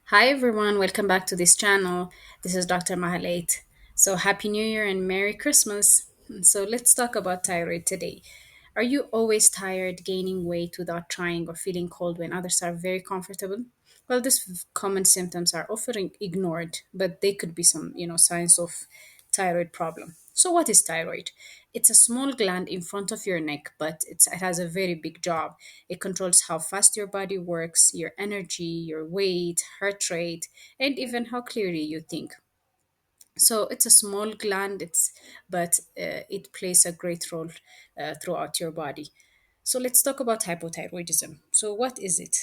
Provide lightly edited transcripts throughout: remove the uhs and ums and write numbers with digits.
Hi everyone, welcome back to this channel. This is Dr. Mahalait. So happy New Year and Merry Christmas. So let's talk about thyroid today. Are you always tired, gaining weight without trying, or feeling cold when others are very comfortable? Well, these common symptoms are often ignored, but they could be some signs of thyroid problem. So what is thyroid? It's a small gland in front of your neck, but it has a very big job. It controls how fast your body works, your energy, your weight, heart rate, and even how clearly you think. So it's a small gland, it plays a great role throughout your body. So let's talk about hypothyroidism. So what is it?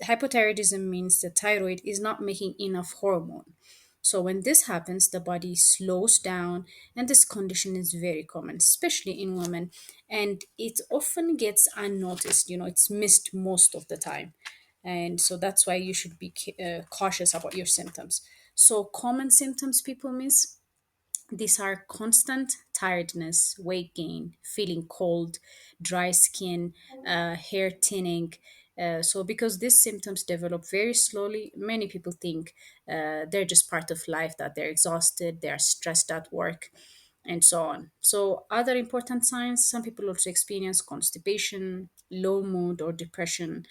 Hypothyroidism means the thyroid is not making enough hormone. So when this happens, the body slows down, and this condition is very common, especially in women, and it often gets unnoticed. It's missed most of the time, and so that's why you should be cautious about your symptoms. So common symptoms people miss, these are constant tiredness, weight gain, feeling cold, dry skin, hair thinning. So, because these symptoms develop very slowly, many people think they're just part of life, that they're exhausted, they're stressed at work, and so on. So, other important signs, some people also experience constipation, low mood or depression,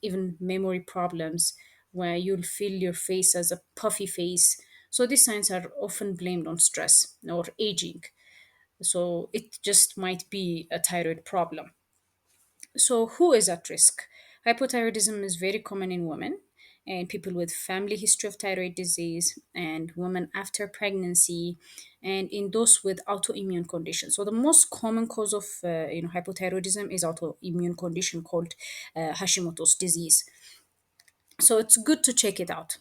even memory problems, where you'll feel your face as a puffy face. So these signs are often blamed on stress or aging. So it just might be a thyroid problem. So who is at risk? Hypothyroidism is very common in women and people with family history of thyroid disease and women after pregnancy and in those with autoimmune conditions. So the most common cause of hypothyroidism is autoimmune condition called Hashimoto's disease. So it's good to check it out.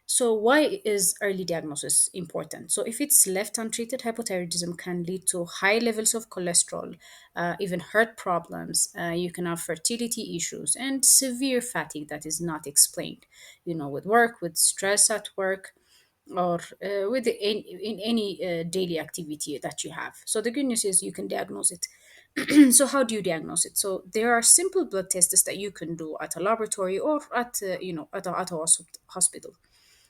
So, why is early diagnosis important? So, if it's left untreated, hypothyroidism can lead to high levels of cholesterol, even heart problems. You can have fertility issues and severe fatigue that is not explained, with work, with stress at work, or in any daily activity that you have. So, the good news is you can diagnose it. So how do you diagnose it? So there are simple blood tests that you can do at a laboratory or at a hospital.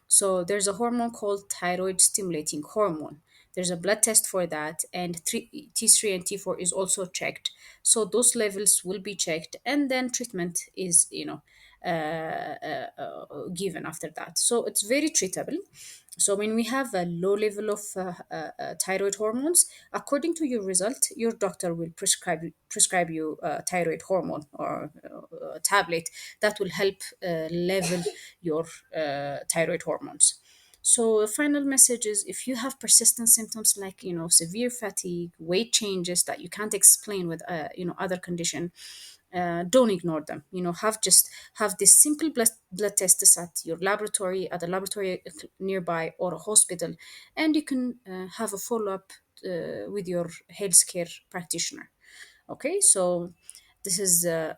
So there's a hormone called thyroid stimulating hormone. There's a blood test for that, and T3 and T4 is also checked. So those levels will be checked, and then treatment is, given after that. So it's very treatable. So when we have a low level of thyroid hormones, according to your result, your doctor will prescribe you thyroid hormone or tablet that will help level your thyroid hormones. So the final message is, if you have persistent symptoms like severe fatigue, weight changes that you can't explain with other condition, don't ignore them. Have this simple blood tests at your laboratory, at a laboratory nearby, or a hospital, and you can have a follow up with your healthcare practitioner. Okay, so this is a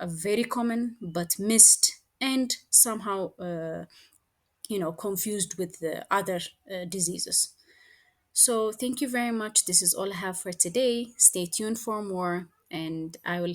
very common but missed and somehow confused with the other diseases. So thank you very much. This is all I have for today. Stay tuned for more, and I will